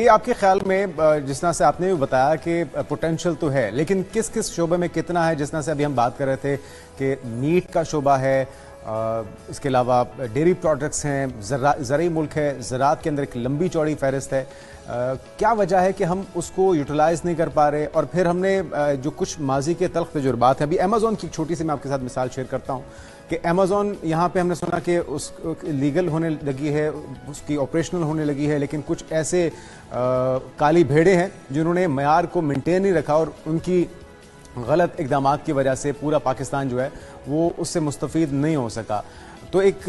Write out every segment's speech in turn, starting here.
ये आपके ख्याल में जिस तरह से आपने भी बताया कि पोटेंशियल तो है, लेकिन किस किस शोबे में कितना है? जिस तरह से अभी हम बात कर रहे थे कि मीट का शोबा है, इसके अलावा डेयरी प्रोडक्ट्स हैं, ज़रूरी मुल्क है, ज़राअत के अंदर एक लंबी चौड़ी फहरिस्त है। क्या वजह है कि हम उसको यूटिलाइज़ नहीं कर पा रहे? और फिर हमने जो कुछ माजी के तल्ख तजुर्बात हैं, अभी अमेज़ॉन की छोटी सी मैं आपके साथ मिसाल शेयर करता हूँ कि अमेज़ॉन यहाँ पे हमने सुना कि उस लीगल होने लगी है, उसकी ऑपरेशनल होने लगी है, लेकिन कुछ ऐसे काली भेड़ें हैं जिन्होंने मयार को मेंटेन नहीं रखा और उनकी गलत इक़दाम की वजह से पूरा पाकिस्तान जो है वो उससे मुस्तफ़ीद नहीं हो सका। तो एक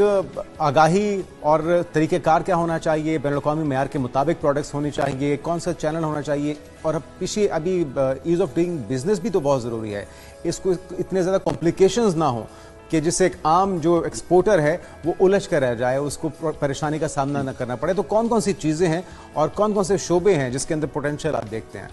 आगाही और तरीक़ेकार क्या होना चाहिए? बैनुल-अक़वामी मयार के मुताबिक प्रोडक्ट्स होने चाहिए, कौन सा चैनल होना चाहिए? और अब पीछे अभी ईज़ ऑफ डूइंग बिजनेस भी तो बहुत ज़रूरी है, इसको इतने ज़्यादा कॉम्प्लिकेशंस ना हो कि जिससे एक आम जो एक्सपोर्टर है वो उलझ कर रह जाए, उसको परेशानी का सामना न करना पड़े। तो कौन कौन सी चीज़ें हैं और कौन कौन से शोबे हैं जिसके अंदर पोटेंशियल आप देखते हैं?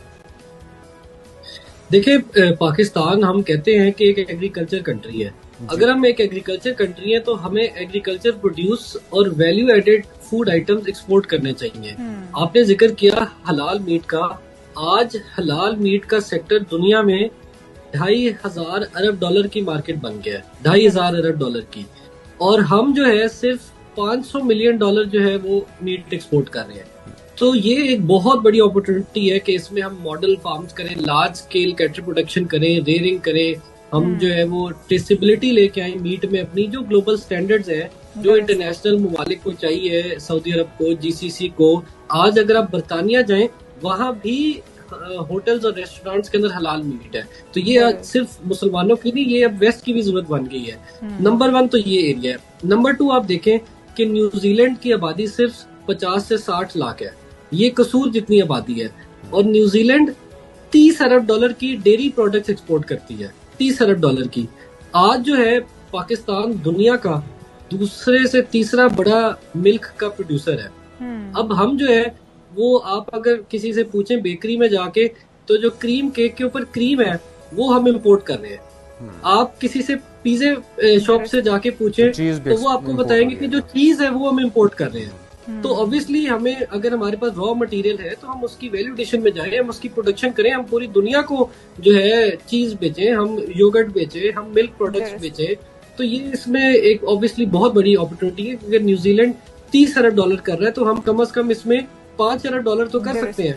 देखिए, पाकिस्तान हम कहते हैं कि एक एग्रीकल्चर कंट्री है। अगर हम एक एग्रीकल्चर कंट्री है तो हमें एग्रीकल्चर प्रोड्यूस और value added food items export करने चाहिए। आपने जिक्र किया हलाल मीट का। आज हलाल मीट का सेक्टर दुनिया में $2,500 अरब की मार्केट बन गया है, $2,500 अरब की। और हम जो है सिर्फ $500 मिलियन जो है वो मीट एक्सपोर्ट कर रहे हैं। तो ये एक बहुत बड़ी अपॉर्चुनिटी है कि इसमें हम मॉडल फार्म्स करें, लार्ज स्केल कैटल प्रोडक्शन करें, रेयरिंग करें, हम जो है वो ट्रेसेबिलिटी लेके आए मीट में अपनी, जो ग्लोबल स्टैंडर्ड्स है, जो इंटरनेशनल ममालिक को चाहिए, सऊदी अरब को, जीसीसी को। आज अगर आप बरतानिया जाएं, वहां भी होटल्स और रेस्टोरेंट्स के अंदर हलाल मीट है। तो ये सिर्फ मुसलमानों की नहीं, ये अब वेस्ट की भी जरूरत बन गई है। नंबर 1 तो ये एरिया है। नंबर 2 आप देखें कि न्यूजीलैंड की आबादी सिर्फ 50 से 60 लाख है, ये कसूर जितनी आबादी है। और न्यूजीलैंड $30 अरब की डेयरी प्रोडक्ट्स एक्सपोर्ट करती है, $30 अरब की। आज जो है पाकिस्तान दुनिया का दूसरे से तीसरा बड़ा मिल्क का प्रोड्यूसर है। अब हम जो है वो, आप अगर किसी से पूछें बेकरी में जाके, तो जो क्रीम केक के ऊपर क्रीम है वो हम इम्पोर्ट कर रहे हैं। आप किसी से पिज़्ज़ा शॉप से जाके पूछें तो वो आपको बताएंगे कि जो चीज है वो हम इम्पोर्ट कर रहे हैं। तो ऑब्वियसली हमें, अगर हमारे पास रॉ मटेरियल है तो हम उसकी वैल्यू एडिशन में जाएं, हम उसकी प्रोडक्शन करें, हम पूरी दुनिया को जो है चीज बेचें, हम योगर्ट बेचें, हम मिल्क प्रोडक्ट्स बेचें। तो ये इसमें एक ऑब्वियसली बहुत बड़ी अपॉर्चुनिटी है। अगर न्यूजीलैंड $30 अरब कर रहा है तो हम कम से कम इसमें $5 अरब तो कर सकते हैं।